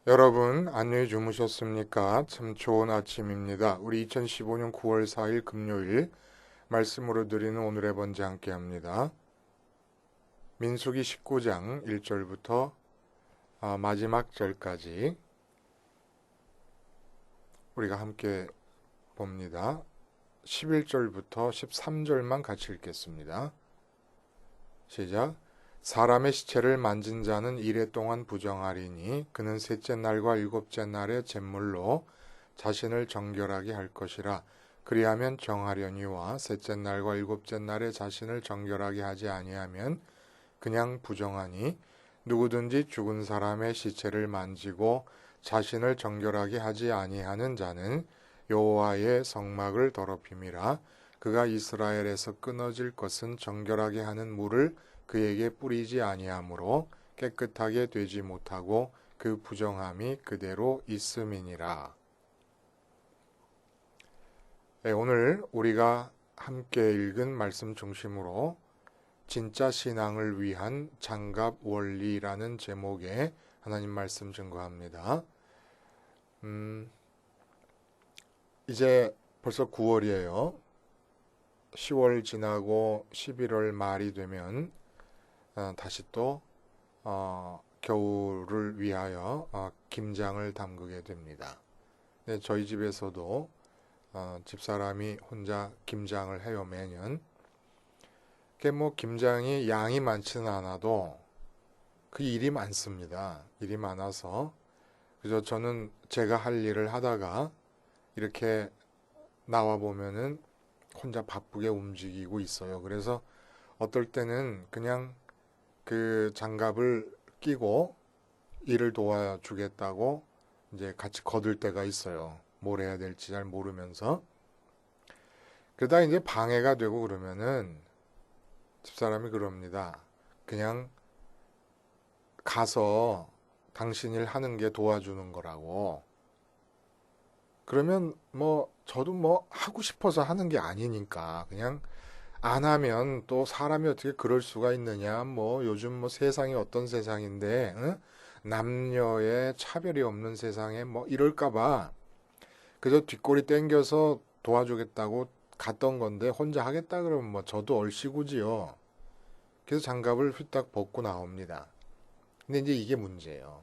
여러분, 안녕히 주무셨습니까? 참 좋은 아침입니다. 우리 2015년 9월 4일 금요일 말씀으로 드리는 오늘의 번제 함께 합니다. 민수기 19장 1절부터 마지막 절까지 우리가 함께 봅니다. 11절부터 13절만 같이 읽겠습니다. 시작. 사람의 시체를 만진 자는 이레 동안 부정하리니 그는 셋째 날과 일곱째 날의 잿물로 자신을 정결하게 할 것이라. 그리하면 정하려니와 셋째 날과 일곱째 날에 자신을 정결하게 하지 아니하면 그냥 부정하니 누구든지 죽은 사람의 시체를 만지고 자신을 정결하게 하지 아니하는 자는 여호와의 성막을 더럽힘이라. 그가 이스라엘에서 끊어질 것은 정결하게 하는 물을 그에게 뿌리지 아니하므로 깨끗하게 되지 못하고 그 부정함이 그대로 있음이니라. 네, 오늘 우리가 함께 읽은 말씀 중심으로 진짜 신앙을 위한 장갑 원리라는 제목의 하나님 말씀 증거합니다. 이제 벌써 9월이에요. 10월 지나고 11월 말이 되면 다시 또 겨울을 위하여 김장을 담그게 됩니다. 네, 저희 집에서도 집사람이 혼자 김장을 해요, 매년. 그게 뭐 김장이 양이 많지는 않아도 그 일이 많습니다. 일이 많아서 그래서 저는 제가 할 일을 하다가 이렇게 나와 보면은 혼자 바쁘게 움직이고 있어요. 그래서 어떨 때는 그냥 그 장갑을 끼고 일을 도와주겠다고 이제 같이 거들 때가 있어요. 뭘 해야 될지 잘 모르면서. 그러다 이제 방해가 되고 그러면은 집사람이 그럽니다. 그냥 가서 당신 일 하는 게 도와주는 거라고. 그러면 뭐 저도 뭐 하고 싶어서 하는 게 아니니까 그냥 안 하면 또 사람이 어떻게 그럴 수가 있느냐. 뭐 요즘 뭐 세상이 어떤 세상인데 응? 남녀의 차별이 없는 세상에 뭐 이럴까 봐 그저 뒷골이 땡겨서 도와주겠다고 갔던 건데 혼자 하겠다 그러면 뭐 저도 얼씨구지요. 그래서 장갑을 휘딱 벗고 나옵니다. 근데 이제 이게 문제예요.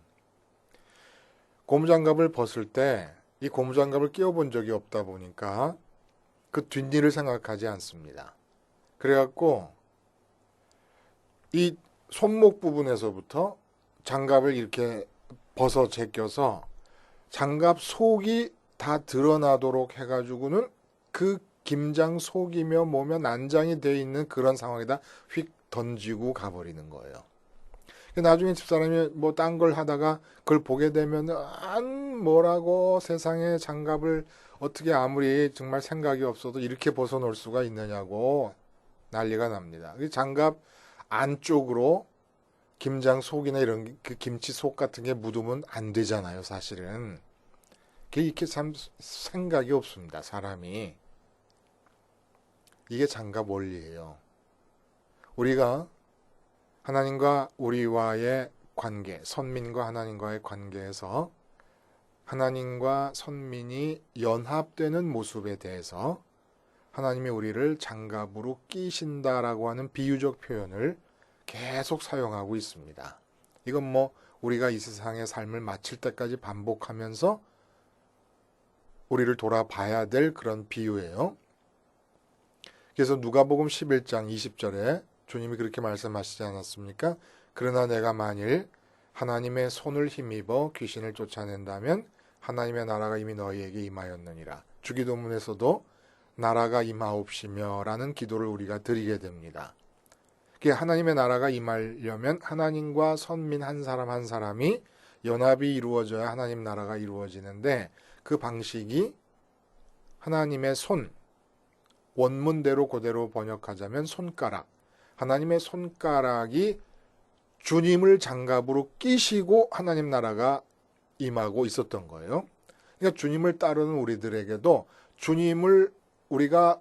고무장갑을 벗을 때 이 고무장갑을 끼워본 적이 없다 보니까 그 뒷일을 생각하지 않습니다. 그래갖고 이 손목 부분에서부터 장갑을 이렇게 벗어 제껴서 장갑 속이 다 드러나도록 해가지고는 그 김장 속이며 뭐며 난장이 돼 있는 그런 상황에다 휙 던지고 가버리는 거예요. 나중에 집사람이 뭐 딴 걸 하다가 그걸 보게 되면 안 뭐라고 세상에 장갑을 어떻게 아무리 정말 생각이 없어도 이렇게 벗어놓을 수가 있느냐고 난리가 납니다. 장갑 안쪽으로 김장 속이나 이런 그 김치 속 같은 게 묻으면 안 되잖아요, 사실은. 이렇게 참 생각이 없습니다, 사람이. 이게 장갑 원리예요. 우리가 하나님과 우리와의 관계, 선민과 하나님과의 관계에서 하나님과 선민이 연합되는 모습에 대해서 하나님이 우리를 장갑으로 끼신다라고 하는 비유적 표현을 계속 사용하고 있습니다. 이건 뭐 우리가 이 세상의 삶을 마칠 때까지 반복하면서 우리를 돌아봐야 될 그런 비유예요. 그래서 누가복음 11장 20절에 주님이 그렇게 말씀하시지 않았습니까? 그러나 내가 만일 하나님의 손을 힘입어 귀신을 쫓아낸다면 하나님의 나라가 이미 너희에게 임하였느니라. 주기도문에서도 나라가 임하옵시며 라는 기도를 우리가 드리게 됩니다. 하나님의 나라가 임하려면 하나님과 선민 한 사람 한 사람이 연합이 이루어져야 하나님 나라가 이루어지는데 그 방식이 하나님의 손, 원문대로 그대로 번역하자면 손가락, 하나님의 손가락이 주님을 장갑으로 끼시고 하나님 나라가 임하고 있었던 거예요. 그러니까 주님을 따르는 우리들에게도 주님을 우리가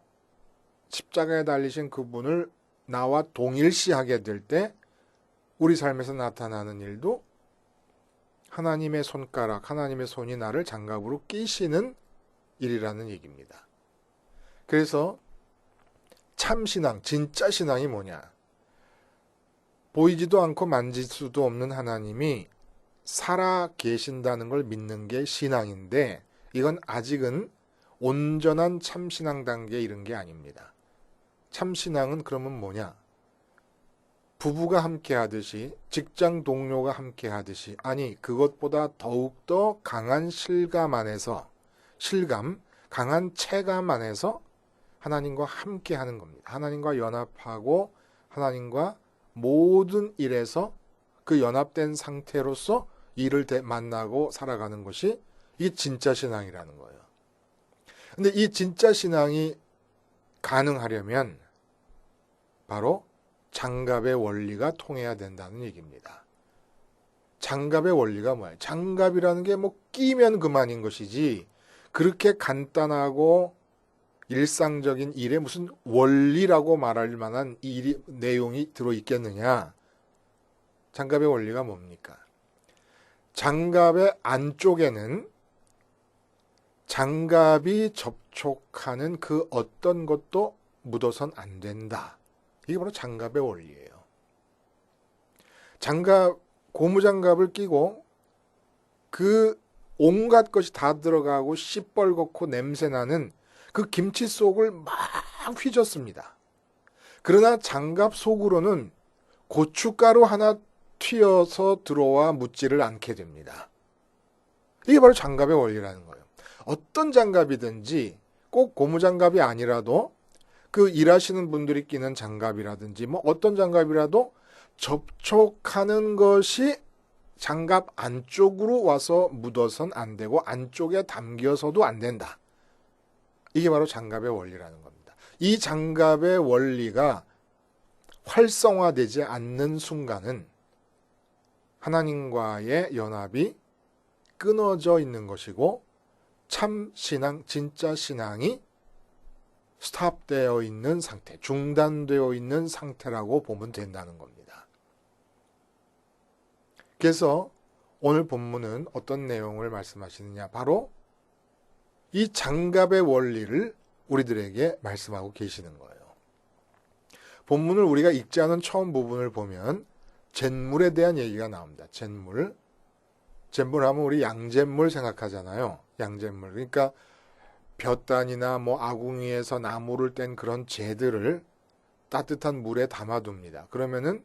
십자가에 달리신 그분을 나와 동일시하게 될 때 우리 삶에서 나타나는 일도 하나님의 손가락, 하나님의 손이 나를 장갑으로 끼시는 일이라는 얘기입니다. 그래서 참신앙, 진짜 신앙이 뭐냐? 보이지도 않고 만질 수도 없는 하나님이 살아 계신다는 걸 믿는 게 신앙인데, 이건 아직은 온전한 참신앙 단계에 이른 게 아닙니다. 참신앙은 그러면 뭐냐? 부부가 함께 하듯이, 직장 동료가 함께 하듯이, 아니 그것보다 더욱더 강한 실감 안에서, 강한 체감 안에서 하나님과 함께 하는 겁니다. 하나님과 연합하고 하나님과 모든 일에서 그 연합된 상태로서 일을 만나고 살아가는 것이 이게 진짜 신앙이라는 거예요. 근데 이 진짜 신앙이 가능하려면 바로 장갑의 원리가 통해야 된다는 얘기입니다. 장갑의 원리가 뭐예요? 장갑이라는 게 뭐 끼면 그만인 것이지, 그렇게 간단하고 일상적인 일에 무슨 원리라고 말할 만한 내용이 들어있겠느냐? 장갑의 원리가 뭡니까? 장갑의 안쪽에는 장갑이 접촉하는 그 어떤 것도 묻어선 안 된다. 이게 바로 장갑의 원리예요. 고무장갑을 끼고 그 온갖 것이 다 들어가고 시뻘겋고 냄새나는 그 김치 속을 막 휘젓습니다. 그러나 장갑 속으로는 고춧가루 하나 튀어서 들어와 묻지를 않게 됩니다. 이게 바로 장갑의 원리라는 거예요. 어떤 장갑이든지 꼭 고무장갑이 아니라도 그 일하시는 분들이 끼는 장갑이라든지 뭐 어떤 장갑이라도 접촉하는 것이 장갑 안쪽으로 와서 묻어선 안 되고 안쪽에 담겨서도 안 된다. 이게 바로 장갑의 원리라는 겁니다. 이 장갑의 원리가 활성화되지 않는 순간은 하나님과의 연합이 끊어져 있는 것이고, 참 신앙, 진짜 신앙이 스탑되어 있는 상태, 중단되어 있는 상태라고 보면 된다는 겁니다. 그래서 오늘 본문은 어떤 내용을 말씀하시느냐? 바로 이 장갑의 원리를 우리들에게 말씀하고 계시는 거예요. 본문을 우리가 읽지 않은 처음 부분을 보면 잿물에 대한 얘기가 나옵니다. 잿물 하면 우리 양잿물 생각하잖아요. 양잿물. 그러니까 볕단이나 뭐 아궁이에서 나무를 뗀 그런 재들을 따뜻한 물에 담아둡니다. 그러면은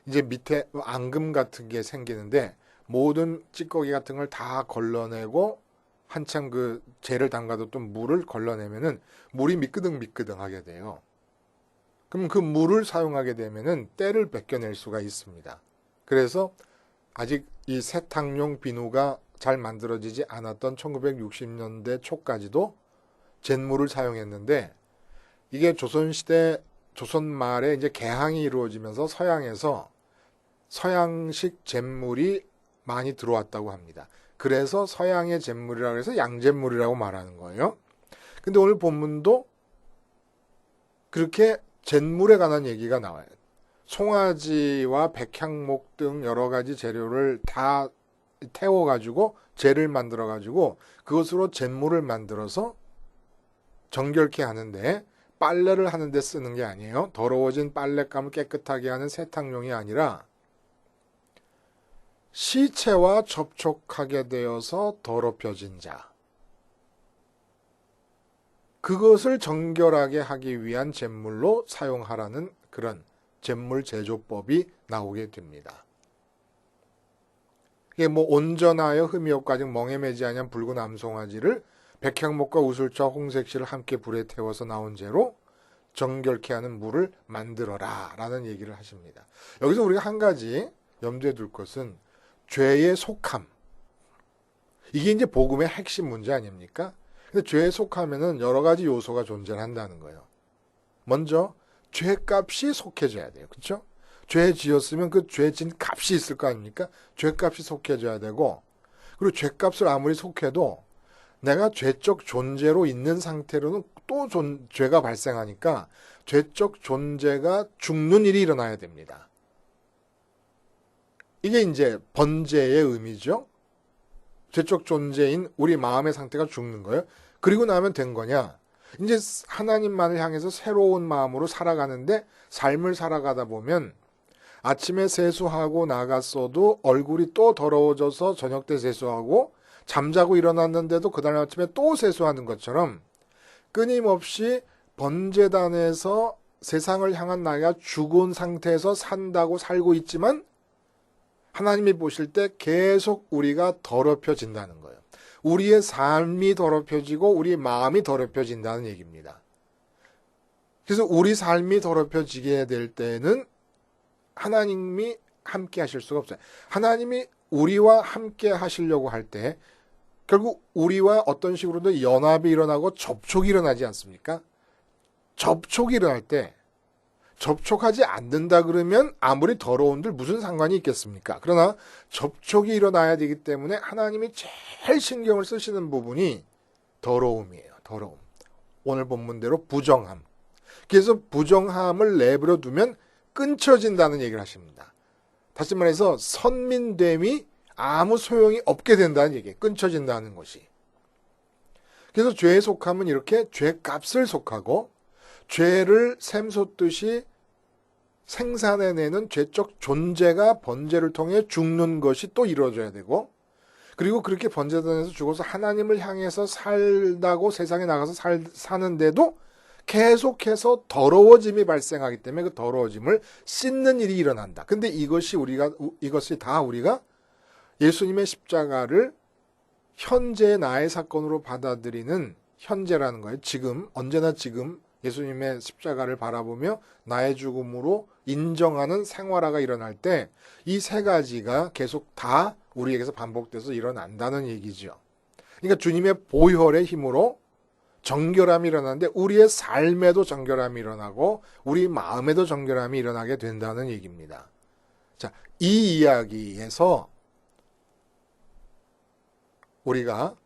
이제 밑에 앙금 같은 게 생기는데 모든 찌꺼기 같은 걸 다 걸러내고 한참 그 재를 담가뒀던 물을 걸러내면은 물이 미끄덩미끄덩하게 돼요. 그럼 그 물을 사용하게 되면은 때를 벗겨낼 수가 있습니다. 그래서 아직 이 세탁용 비누가 잘 만들어지지 않았던 1960년대 초까지도 잿물을 사용했는데, 이게 조선시대, 조선 말에 이제 개항이 이루어지면서 서양에서 서양식 잿물이 많이 들어왔다고 합니다. 그래서 서양의 잿물이라고 해서 양잿물이라고 말하는 거예요. 근데 오늘 본문도 그렇게 잿물에 관한 얘기가 나와요. 송아지와 백향목 등 여러 가지 재료를 다 태워가지고 재를 만들어가지고 그것으로 잿물을 만들어서 정결케 하는데, 빨래를 하는데 쓰는 게 아니에요. 더러워진 빨랫감을 깨끗하게 하는 세탁용이 아니라 시체와 접촉하게 되어서 더럽혀진 자, 그것을 정결하게 하기 위한 잿물로 사용하라는 그런 잿물 제조법이 나오게 됩니다. 이게 뭐 온전하여 흠이 없고 아직 멍에매지 아니한 붉은 암송아지를 백향목과 우슬차 홍색실을 함께 불에 태워서 나온 재로 정결케 하는 물을 만들어라 라는 얘기를 하십니다. 여기서 우리가 한 가지 염두에 둘 것은 죄의 속함. 이게 이제 복음의 핵심 문제 아닙니까? 근데 죄에 속하면은 여러 가지 요소가 존재한다는 거예요. 먼저 죄값이 속해져야 돼요. 그렇죠? 죄 지었으면 그 죄 진 값이 있을 거 아닙니까? 죄값이 속해져야 되고, 그리고 죄값을 아무리 속해도 내가 죄적 존재로 있는 상태로는 또 죄가 발생하니까 죄적 존재가 죽는 일이 일어나야 됩니다. 이게 이제 번제의 의미죠. 죄적 존재인 우리 마음의 상태가 죽는 거예요. 그리고 나면 된 거냐? 이제 하나님만을 향해서 새로운 마음으로 살아가는데 삶을 살아가다 보면 아침에 세수하고 나갔어도 얼굴이 또 더러워져서 저녁 때 세수하고 잠자고 일어났는데도 그다음 아침에 또 세수하는 것처럼 끊임없이 번제단에서 세상을 향한 나이가 죽은 상태에서 산다고 살고 있지만 하나님이 보실 때 계속 우리가 더럽혀진다는 거예요. 우리의 삶이 더럽혀지고 우리 마음이 더럽혀진다는 얘기입니다. 그래서 우리 삶이 더럽혀지게 될 때는 하나님이 함께 하실 수가 없어요. 하나님이 우리와 함께 하시려고 할 때 결국 우리와 어떤 식으로든 연합이 일어나고 접촉이 일어나지 않습니까? 접촉이 일어날 때 접촉하지 않는다 그러면 아무리 더러운들 무슨 상관이 있겠습니까? 그러나 접촉이 일어나야 되기 때문에 하나님이 제일 신경을 쓰시는 부분이 더러움이에요. 더러움. 오늘 본문대로 부정함. 그래서 부정함을 내버려 두면 끊쳐진다는 얘기를 하십니다. 다시 말해서 선민됨이 아무 소용이 없게 된다는 얘기예요. 끊쳐진다는 것이. 그래서 죄에 속함은 이렇게 죄값을 속하고 죄를 샘솟듯이 생산해내는 죄적 존재가 번제를 통해 죽는 것이 또 이루어져야 되고 그리고 그렇게 번제단에서 죽어서 하나님을 향해서 살다고 세상에 나가서 사는데도 계속해서 더러워짐이 발생하기 때문에 그 더러워짐을 씻는 일이 일어난다. 근데 이것이 다 우리가 예수님의 십자가를 현재의 나의 사건으로 받아들이는 현재라는 거예요. 지금, 언제나 지금 예수님의 십자가를 바라보며 나의 죽음으로 인정하는 생활화가 일어날 때 이 세 가지가 계속 다 우리에게서 반복돼서 일어난다는 얘기죠. 그러니까 주님의 보혈의 힘으로 정결함이 일어나는데 우리의 삶에도 정결함이 일어나고 우리 마음에도 정결함이 일어나게 된다는 얘기입니다. 자, 이 이야기에서 우리가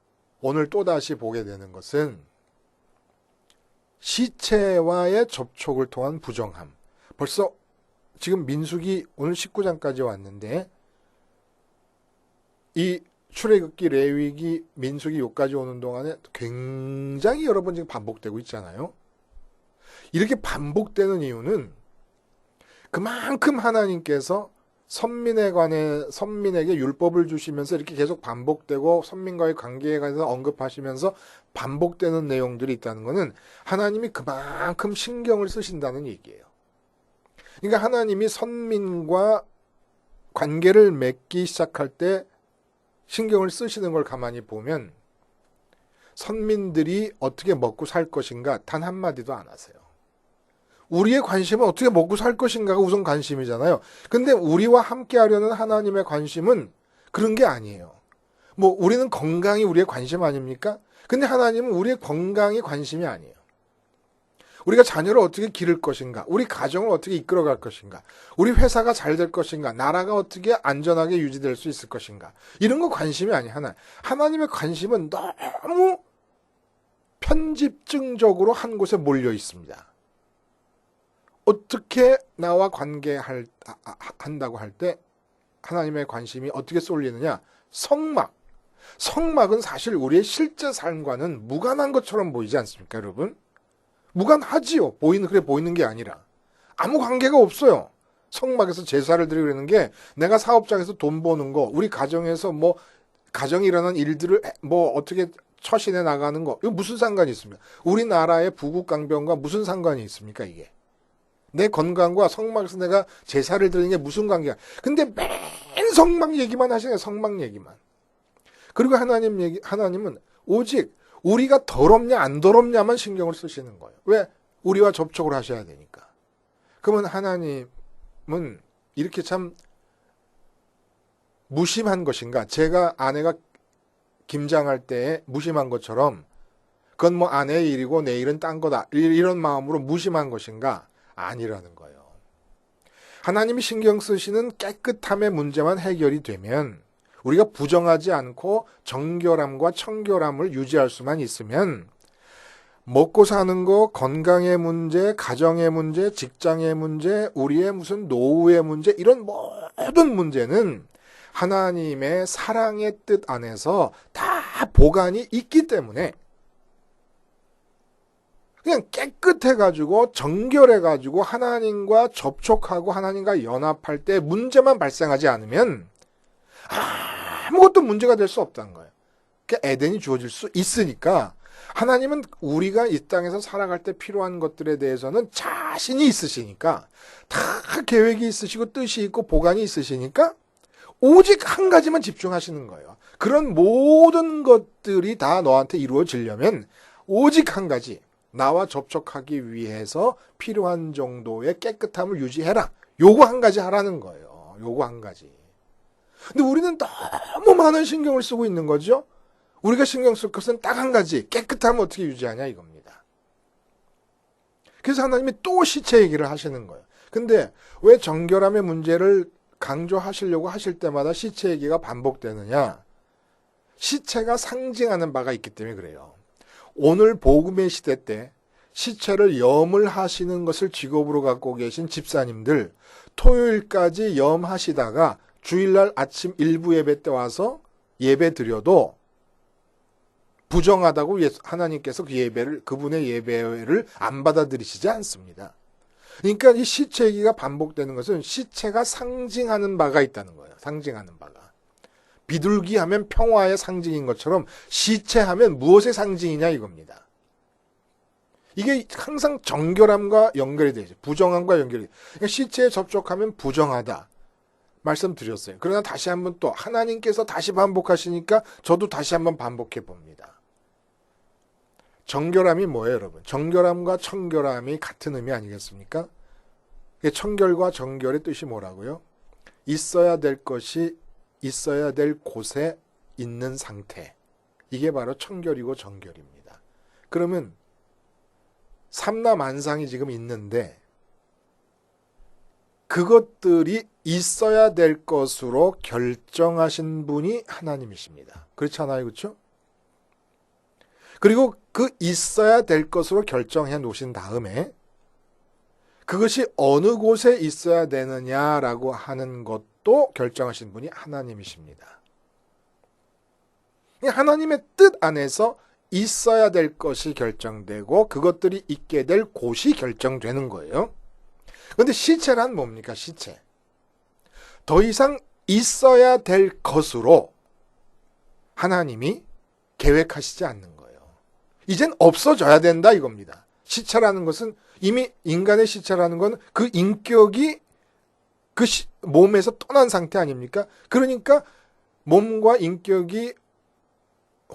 오늘 또다시 보게 되는 것은 시체와의 접촉을 통한 부정함. 벌써 지금 민수기 오늘 19장까지 왔는데 이 출애굽기, 레위기, 민수기 여기까지 오는 동안에 굉장히 여러 번 지금 반복되고 있잖아요. 이렇게 반복되는 이유는 그만큼 하나님께서 선민에게 율법을 주시면서 이렇게 계속 반복되고 선민과의 관계에 관해서 언급하시면서 반복되는 내용들이 있다는 것은 하나님이 그만큼 신경을 쓰신다는 얘기예요. 그러니까 하나님이 선민과 관계를 맺기 시작할 때 신경을 쓰시는 걸 가만히 보면 선민들이 어떻게 먹고 살 것인가 단 한마디도 안 하세요. 우리의 관심은 어떻게 먹고 살 것인가가 우선 관심이잖아요. 근데 우리와 함께 하려는 하나님의 관심은 그런 게 아니에요. 뭐 우리는 건강이 우리의 관심 아닙니까? 근데 하나님은 우리의 건강이 관심이 아니에요. 우리가 자녀를 어떻게 기를 것인가? 우리 가정을 어떻게 이끌어갈 것인가? 우리 회사가 잘 될 것인가? 나라가 어떻게 안전하게 유지될 수 있을 것인가? 이런 거 관심이 아니에요. 하나님의 관심은 너무 편집증적으로 한 곳에 몰려 있습니다. 어떻게 나와 관계한다고 할 때 하나님의 관심이 어떻게 쏠리느냐? 성막. 성막은 사실 우리의 실제 삶과는 무관한 것처럼 보이지 않습니까, 여러분? 무관하지요. 보이는 게 아니라. 아무 관계가 없어요. 성막에서 제사를 드리고 그러는 게 내가 사업장에서 돈 버는 거, 우리 가정에서 가정에 일어나는 일들을 어떻게 처신해 나가는 거, 이거 무슨 상관이 있습니까? 우리나라의 부국강병과 무슨 상관이 있습니까, 이게? 내 건강과 성막에서 내가 제사를 드리는 게 무슨 관계야? 근데 맨 성막 얘기만 하시네요. 성막 얘기만. 그리고 하나님은 오직 우리가 더럽냐 안 더럽냐만 신경을 쓰시는 거예요. 왜? 우리와 접촉을 하셔야 되니까. 그러면 하나님은 이렇게 참 무심한 것인가? 제가 아내가 김장할 때 무심한 것처럼 그건 아내의 일이고 내 일은 딴 거다. 이런 마음으로 무심한 것인가? 아니라는 거예요. 하나님이 신경 쓰시는 깨끗함의 문제만 해결이 되면 우리가 부정하지 않고 정결함과 청결함을 유지할 수만 있으면 먹고 사는 거, 건강의 문제, 가정의 문제, 직장의 문제, 우리의 무슨 노후의 문제, 이런 모든 문제는 하나님의 사랑의 뜻 안에서 다 보관이 있기 때문에 그냥 깨끗해가지고 정결해가지고 하나님과 접촉하고 하나님과 연합할 때 문제만 발생하지 않으면 아무것도 문제가 될 수 없다는 거예요. 그러니까 에덴이 주어질 수 있으니까 하나님은 우리가 이 땅에서 살아갈 때 필요한 것들에 대해서는 자신이 있으시니까 다 계획이 있으시고 뜻이 있고 보관이 있으시니까 오직 한 가지만 집중하시는 거예요. 그런 모든 것들이 다 너한테 이루어지려면 오직 한 가지, 나와 접촉하기 위해서 필요한 정도의 깨끗함을 유지해라. 요거 한 가지 하라는 거예요. 요거 한 가지. 근데 우리는 너무 많은 신경을 쓰고 있는 거죠. 우리가 신경 쓸 것은 딱 한 가지, 깨끗함을 어떻게 유지하냐 이겁니다. 그래서 하나님이 또 시체 얘기를 하시는 거예요. 근데 왜 정결함의 문제를 강조하시려고 하실 때마다 시체 얘기가 반복되느냐? 시체가 상징하는 바가 있기 때문에 그래요. 오늘 복음의 시대 때 시체를 염을 하시는 것을 직업으로 갖고 계신 집사님들, 토요일까지 염하시다가 주일날 아침 일부 예배 때 와서 예배 드려도 부정하다고 하나님께서 그 예배를, 그분의 예배를 안 받아들이시지 않습니다. 그러니까 이 시체 얘기가 반복되는 것은 시체가 상징하는 바가 있다는 거예요. 상징하는 바가. 비둘기 하면 평화의 상징인 것처럼 시체 하면 무엇의 상징이냐 이겁니다. 이게 항상 정결함과 연결이 되죠. 부정함과 연결이 돼요. 그러니까 시체에 접촉하면 부정하다. 말씀드렸어요. 그러나 다시 한번 또 하나님께서 다시 반복하시니까 저도 다시 한번 반복해 봅니다. 정결함이 뭐예요, 여러분? 정결함과 청결함이 같은 의미 아니겠습니까? 청결과 정결의 뜻이 뭐라고요? 있어야 될 것이 있어야 될 곳에 있는 상태. 이게 바로 청결이고 정결입니다. 그러면 삼라만상이 지금 있는데 그것들이 있어야 될 것으로 결정하신 분이 하나님이십니다. 그렇잖아요, 그렇죠? 그리고 그 있어야 될 것으로 결정해 놓으신 다음에 그것이 어느 곳에 있어야 되느냐라고 하는 것도 결정하신 분이 하나님이십니다. 하나님의 뜻 안에서 있어야 될 것이 결정되고 그것들이 있게 될 곳이 결정되는 거예요. 그런데 시체란 뭡니까? 시체. 더 이상 있어야 될 것으로 하나님이 계획하시지 않는 거예요. 이젠 없어져야 된다 이겁니다. 시체라는 것은 이미 인간의 시체라는 건 그 인격이 그 몸에서 떠난 상태 아닙니까? 그러니까 몸과 인격이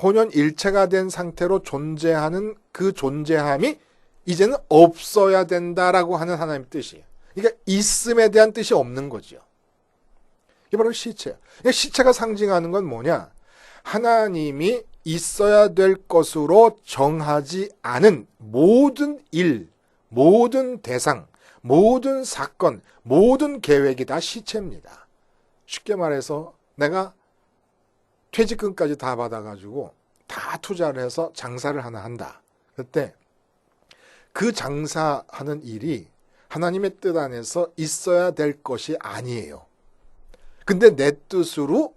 혼연일체가 된 상태로 존재하는 그 존재함이 이제는 없어야 된다라고 하는 하나님의 뜻이에요. 그러니까 있음에 대한 뜻이 없는 거죠. 이게 바로 시체예요. 시체가 상징하는 건 뭐냐? 하나님이 있어야 될 것으로 정하지 않은 모든 일, 모든 대상, 모든 사건, 모든 계획이 다 시체입니다. 쉽게 말해서 내가 퇴직금까지 다 받아가지고 다 투자를 해서 장사를 하나 한다. 그때 그 장사하는 일이 하나님의 뜻 안에서 있어야 될 것이 아니에요. 근데 내 뜻으로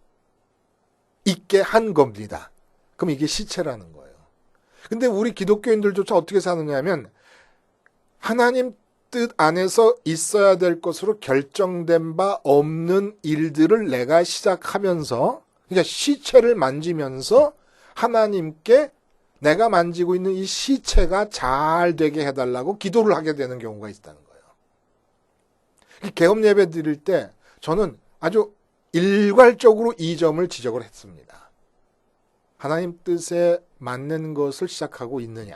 있게 한 겁니다. 그럼 이게 시체라는 거예요. 근데 우리 기독교인들조차 어떻게 사느냐 하면 하나님 뜻 안에서 있어야 될 것으로 결정된 바 없는 일들을 내가 시작하면서, 그러니까 시체를 만지면서 하나님께 내가 만지고 있는 이 시체가 잘 되게 해달라고 기도를 하게 되는 경우가 있다는 거예요. 개업 예배 드릴 때 저는 아주 일괄적으로 이 점을 지적을 했습니다. 하나님 뜻에 맞는 것을 시작하고 있느냐.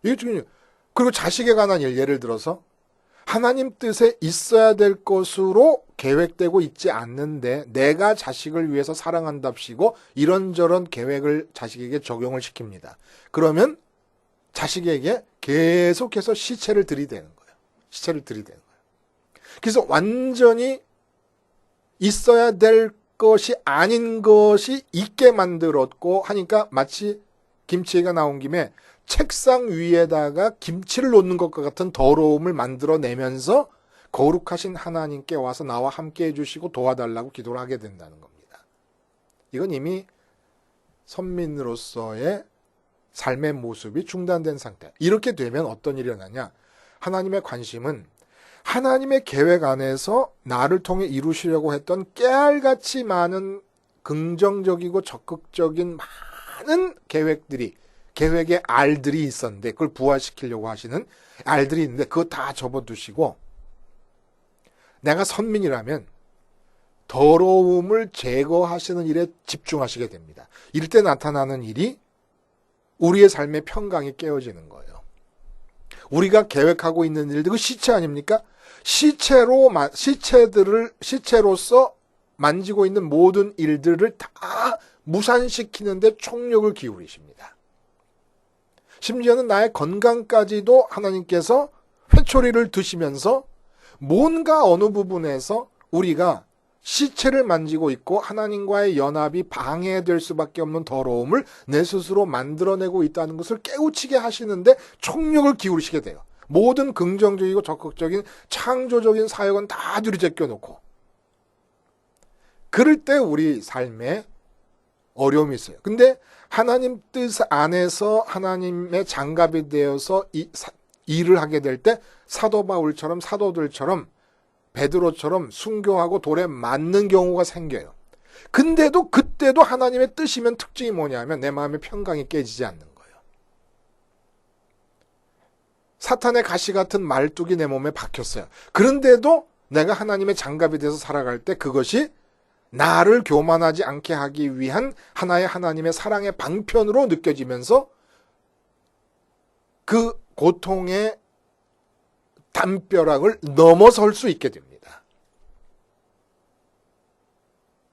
이게 중요해요. 그리고 자식에 관한 일, 예를 들어서 하나님 뜻에 있어야 될 것으로 계획되고 있지 않는데 내가 자식을 위해서 사랑한답시고 이런저런 계획을 자식에게 적용을 시킵니다. 그러면 자식에게 계속해서 시체를 들이대는 거예요. 시체를 들이대는 거예요. 그래서 완전히 있어야 될 것이 아닌 것이 있게 만들었고 하니까 마치 김치가 나온 김에 책상 위에다가 김치를 놓는 것과 같은 더러움을 만들어내면서 거룩하신 하나님께 와서 나와 함께 해주시고 도와달라고 기도를 하게 된다는 겁니다. 이건 이미 선민으로서의 삶의 모습이 중단된 상태. 이렇게 되면 어떤 일이 일어나냐? 하나님의 관심은 하나님의 계획 안에서 나를 통해 이루시려고 했던 깨알같이 많은 긍정적이고 적극적인 많은 계획의 알들이 있었는데 그걸 부활시키려고 하시는 알들이 있는데 그거 다 접어두시고 내가 선민이라면 더러움을 제거하시는 일에 집중하시게 됩니다. 이럴 때 나타나는 일이 우리의 삶의 평강이 깨어지는 거예요. 우리가 계획하고 있는 일들, 그 시체 아닙니까? 시체로서 만지고 있는 모든 일들을 다 무산시키는데 총력을 기울이십니다. 심지어는 나의 건강까지도 하나님께서 회초리를 드시면서 뭔가 어느 부분에서 우리가 시체를 만지고 있고 하나님과의 연합이 방해될 수밖에 없는 더러움을 내 스스로 만들어내고 있다는 것을 깨우치게 하시는데 총력을 기울이시게 돼요. 모든 긍정적이고 적극적인 창조적인 사역은 다 들이제껴놓고 그럴 때 우리 삶에 어려움이 있어요. 근데 하나님 뜻 안에서 하나님의 장갑이 되어서 일을 하게 될 때 사도 바울처럼 사도들처럼 베드로처럼 순교하고 돌에 맞는 경우가 생겨요. 근데도 그때도 하나님의 뜻이면 특징이 뭐냐면 내 마음의 평강이 깨지지 않는 거예요. 사탄의 가시 같은 말뚝이 내 몸에 박혔어요. 그런데도 내가 하나님의 장갑이 돼서 살아갈 때 그것이 나를 교만하지 않게 하기 위한 하나의 하나님의 사랑의 방편으로 느껴지면서 그 고통의 담벼락을 넘어설 수 있게 됩니다.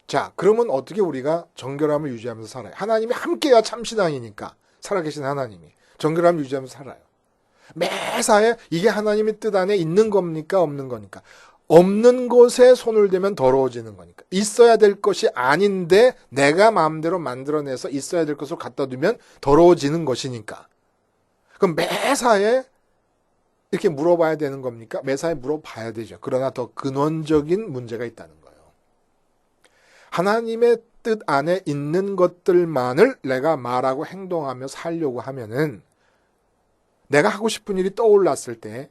자, 그러면 어떻게 우리가 정결함을 유지하면서 살아요? 하나님이 함께야 참신앙이니까 살아계신 하나님이 정결함을 유지하면서 살아요. 매사에 이게 하나님의 뜻 안에 있는 겁니까? 없는 거니까? 없는 곳에 손을 대면 더러워지는 거니까. 있어야 될 것이 아닌데 내가 마음대로 만들어내서 있어야 될 것을 갖다 두면 더러워지는 것이니까. 그럼 매사에 이렇게 물어봐야 되는 겁니까? 매사에 물어봐야 되죠. 그러나 더 근원적인 문제가 있다는 거예요. 하나님의 뜻 안에 있는 것들만을 내가 말하고 행동하며 살려고 하면은 내가 하고 싶은 일이 떠올랐을 때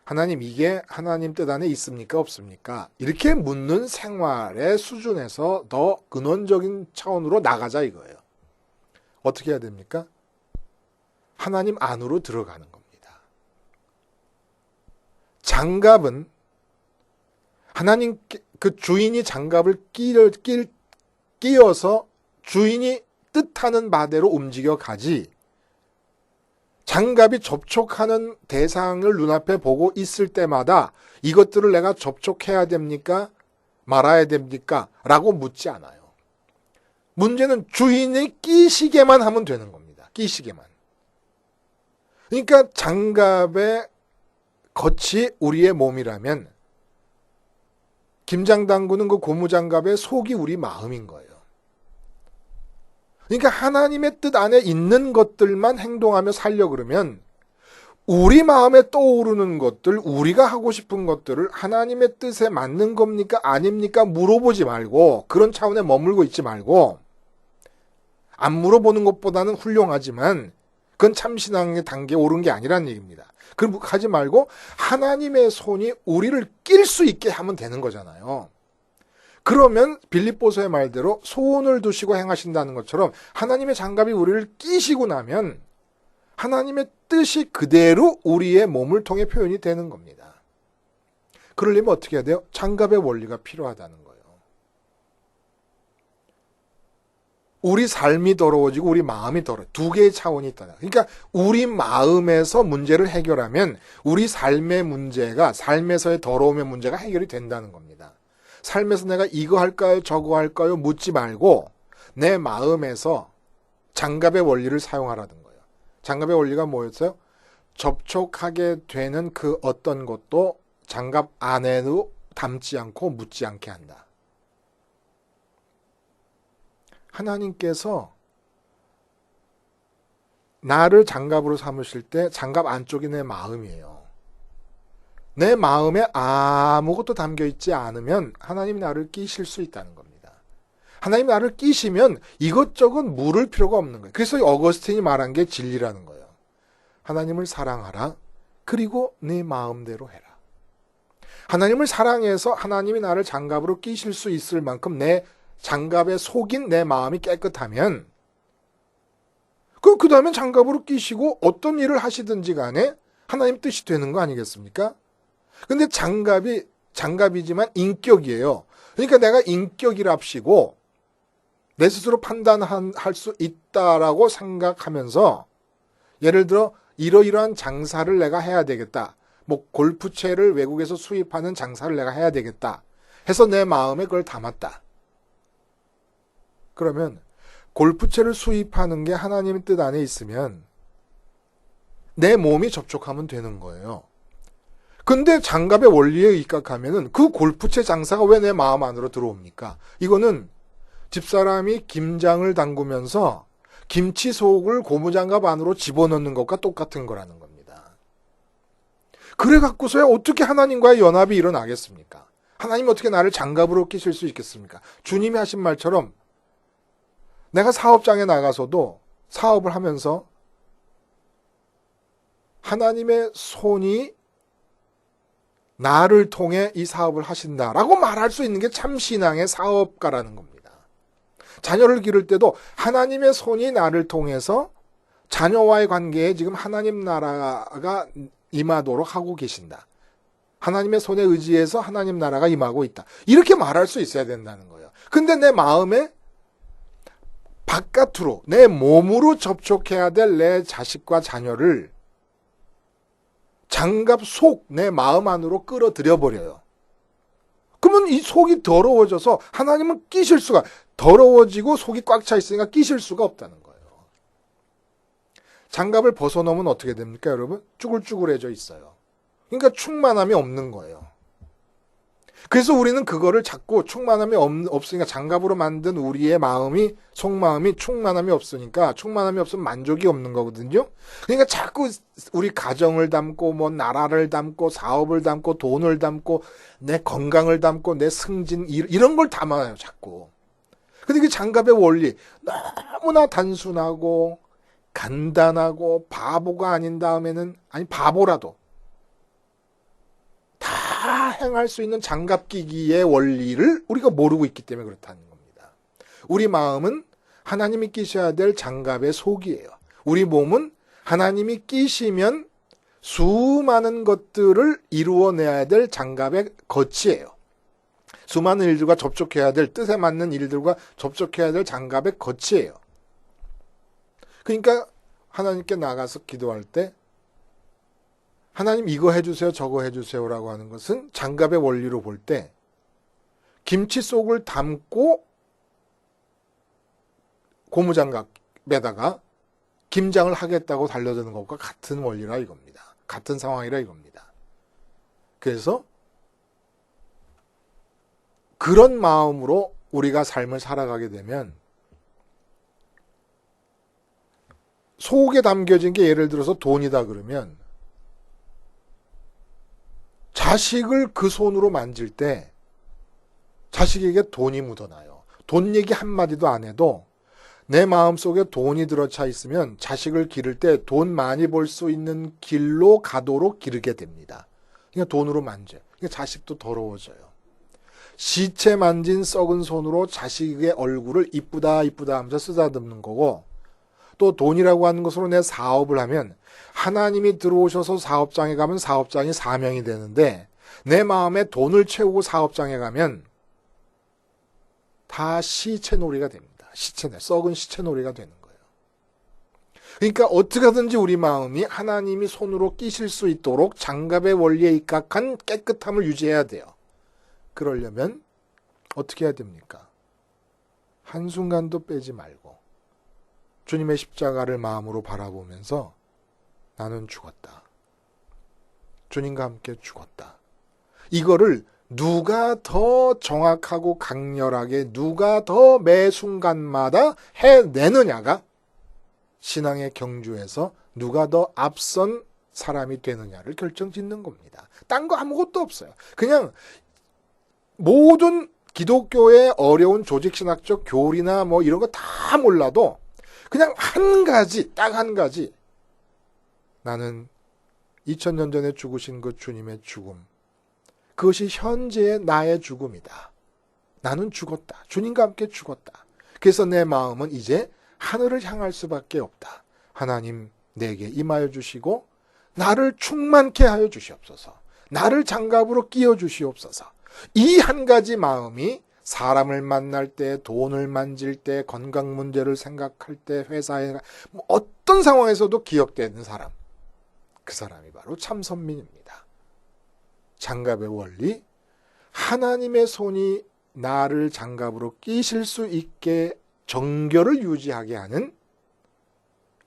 하나님 이게 하나님 뜻 안에 있습니까? 없습니까? 이렇게 묻는 생활의 수준에서 더 근원적인 차원으로 나가자 이거예요. 어떻게 해야 됩니까? 하나님 안으로 들어가는 겁니다. 장갑은 하나님 그 주인이 장갑을 끼어서 주인이 뜻하는 바대로 움직여 가지 장갑이 접촉하는 대상을 눈앞에 보고 있을 때마다 이것들을 내가 접촉해야 됩니까? 말아야 됩니까? 라고 묻지 않아요. 문제는 주인이 끼시게만 하면 되는 겁니다. 끼시게만. 그러니까 장갑의 겉이 우리의 몸이라면 김장 담그는 그 고무장갑의 속이 우리 마음인 거예요. 그러니까 하나님의 뜻 안에 있는 것들만 행동하며 살려 그러면 우리 마음에 떠오르는 것들, 우리가 하고 싶은 것들을 하나님의 뜻에 맞는 겁니까? 아닙니까? 물어보지 말고 그런 차원에 머물고 있지 말고 안 물어보는 것보다는 훌륭하지만 그건 참신앙의 단계에 오른 게 아니라는 얘기입니다. 그럼 하지 말고 하나님의 손이 우리를 낄 수 있게 하면 되는 거잖아요. 그러면 빌립보서의 말대로 소원을 두시고 행하신다는 것처럼 하나님의 장갑이 우리를 끼시고 나면 하나님의 뜻이 그대로 우리의 몸을 통해 표현이 되는 겁니다. 그러려면 어떻게 해야 돼요? 장갑의 원리가 필요하다는 거예요. 우리 삶이 더러워지고 우리 마음이 더러워요. 두 개의 차원이 있다. 그러니까 우리 마음에서 문제를 해결하면 우리 삶의 문제가 삶에서의 더러움의 문제가 해결이 된다는 겁니다. 삶에서 내가 이거 할까요? 저거 할까요? 묻지 말고 내 마음에서 장갑의 원리를 사용하라는 거예요. 장갑의 원리가 뭐였어요? 접촉하게 되는 그 어떤 것도 장갑 안에도 담지 않고 묻지 않게 한다. 하나님께서 나를 장갑으로 삼으실 때 장갑 안쪽이 내 마음이에요. 내 마음에 아무것도 담겨 있지 않으면 하나님이 나를 끼실 수 있다는 겁니다. 하나님이 나를 끼시면 이것저것 물을 필요가 없는 거예요. 그래서 어거스틴이 말한 게 진리라는 거예요. 하나님을 사랑하라. 그리고 네 마음대로 해라. 하나님을 사랑해서 하나님이 나를 장갑으로 끼실 수 있을 만큼 내 장갑에 속인 내 마음이 깨끗하면 그 다음에 장갑으로 끼시고 어떤 일을 하시든지 간에 하나님 뜻이 되는 거 아니겠습니까? 근데 장갑이지만 인격이에요. 그러니까 내가 인격이랍시고 내 스스로 판단할 수 있다라고 생각하면서 예를 들어 이러이러한 장사를 내가 해야 되겠다. 뭐 골프채를 외국에서 수입하는 장사를 내가 해야 되겠다. 해서 내 마음에 그걸 담았다. 그러면 골프채를 수입하는 게 하나님의 뜻 안에 있으면 내 몸이 접촉하면 되는 거예요. 근데 장갑의 원리에 입각하면은 그 골프채 장사가 왜 내 마음 안으로 들어옵니까? 이거는 집사람이 김장을 담그면서 김치 속을 고무장갑 안으로 집어넣는 것과 똑같은 거라는 겁니다. 그래 갖고서야 어떻게 하나님과의 연합이 일어나겠습니까? 하나님이 어떻게 나를 장갑으로 끼실 수 있겠습니까? 주님이 하신 말처럼 내가 사업장에 나가서도 사업을 하면서 하나님의 손이 나를 통해 이 사업을 하신다라고 말할 수 있는 게 참 신앙의 사업가라는 겁니다. 자녀를 기를 때도 하나님의 손이 나를 통해서 자녀와의 관계에 지금 하나님 나라가 임하도록 하고 계신다. 하나님의 손에 의지해서 하나님 나라가 임하고 있다. 이렇게 말할 수 있어야 된다는 거예요. 근데 내 마음에 바깥으로 내 몸으로 접촉해야 될 내 자식과 자녀를 장갑 속 내 마음 안으로 끌어들여 버려요. 그러면 이 속이 더러워져서 하나님은 끼실 수가 더러워지고 속이 꽉 차 있으니까 끼실 수가 없다는 거예요. 장갑을 벗어놓으면 어떻게 됩니까, 여러분? 쭈글쭈글해져 있어요. 그러니까 충만함이 없는 거예요. 그래서 우리는 그거를 자꾸 충만함이 없으니까 장갑으로 만든 우리의 마음이 속마음이 충만함이 없으니까 충만함이 없으면 만족이 없는 거거든요. 그러니까 자꾸 우리 가정을 담고 뭐 나라를 담고 사업을 담고 돈을 담고 내 건강을 담고 내 승진 이런 걸 담아요 자꾸. 근데 그 장갑의 원리 너무나 단순하고 간단하고 바보가 아닌 다음에는 아니 바보라도 다 행할 수 있는 장갑 끼기의 원리를 우리가 모르고 있기 때문에 그렇다는 겁니다. 우리 마음은 하나님이 끼셔야 될 장갑의 속이에요. 우리 몸은 하나님이 끼시면 수많은 것들을 이루어내야 될 장갑의 겉이에요. 수많은 일들과 접촉해야 될 뜻에 맞는 일들과 접촉해야 될 장갑의 겉이에요. 그러니까 하나님께 나가서 기도할 때 하나님 이거 해주세요 저거 해주세요라고 하는 것은 장갑의 원리로 볼 때 김치 속을 담고 고무장갑에다가 김장을 하겠다고 달려드는 것과 같은 원리라 이겁니다. 같은 상황이라 이겁니다. 그래서 그런 마음으로 우리가 삶을 살아가게 되면 속에 담겨진 게 예를 들어서 돈이다 그러면 자식을 그 손으로 만질 때 자식에게 돈이 묻어나요. 돈 얘기 한마디도 안 해도 내 마음속에 돈이 들어차 있으면 자식을 기를 때 돈 많이 벌 수 있는 길로 가도록 기르게 됩니다. 그러니까 돈으로 만져요. 그러니까 자식도 더러워져요. 시체 만진 썩은 손으로 자식의 얼굴을 이쁘다 이쁘다 하면서 쓰다듬는 거고 또 돈이라고 하는 것으로 내 사업을 하면 하나님이 들어오셔서 사업장에 가면 사업장이 사명이 되는데 내 마음에 돈을 채우고 사업장에 가면 다 시체놀이가 됩니다. 썩은 시체놀이가 되는 거예요. 그러니까 어떻게 하든지 우리 마음이 하나님이 손으로 끼실 수 있도록 장갑의 원리에 입각한 깨끗함을 유지해야 돼요. 그러려면 어떻게 해야 됩니까? 한순간도 빼지 말고 주님의 십자가를 마음으로 바라보면서 나는 죽었다. 주님과 함께 죽었다. 이거를 누가 더 정확하고 강렬하게 누가 더 매 순간마다 해내느냐가 신앙의 경주에서 누가 더 앞선 사람이 되느냐를 결정짓는 겁니다. 딴 거 아무것도 없어요. 그냥 모든 기독교의 어려운 조직신학적 교리나 뭐 이런 거 다 몰라도 그냥 한 가지, 딱 한 가지. 나는 2000년 전에 죽으신 그 주님의 죽음. 그것이 현재의 나의 죽음이다. 나는 죽었다. 주님과 함께 죽었다. 그래서 내 마음은 이제 하늘을 향할 수밖에 없다. 하나님 내게 임하여 주시고 나를 충만케 하여 주시옵소서. 나를 장갑으로 끼워 주시옵소서. 이 한 가지 마음이 사람을 만날 때, 돈을 만질 때, 건강 문제를 생각할 때, 회사에 뭐 어떤 상황에서도 기억되는 사람. 그 사람이 바로 참 선민입니다. 장갑의 원리, 하나님의 손이 나를 장갑으로 끼실 수 있게 정결을 유지하게 하는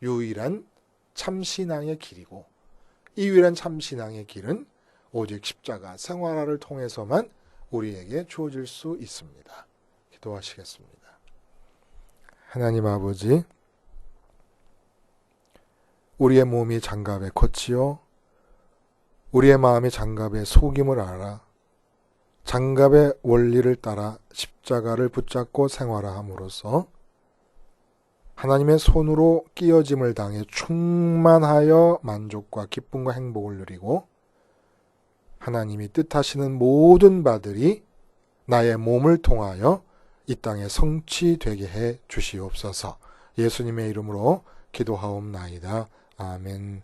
유일한 참신앙의 길이고, 이 유일한 참신앙의 길은 오직 십자가 생활화를 통해서만 우리에게 주어질 수 있습니다. 기도하시겠습니다. 하나님 아버지, 우리의 몸이 장갑의 겉이요 우리의 마음이 장갑의 속임을 알아 장갑의 원리를 따라 십자가를 붙잡고 생활함으로써 하나님의 손으로 끼어짐을 당해 충만하여 만족과 기쁨과 행복을 누리고 하나님이 뜻하시는 모든 바들이 나의 몸을 통하여 이 땅에 성취되게 해 주시옵소서. 예수님의 이름으로 기도하옵나이다. 아멘.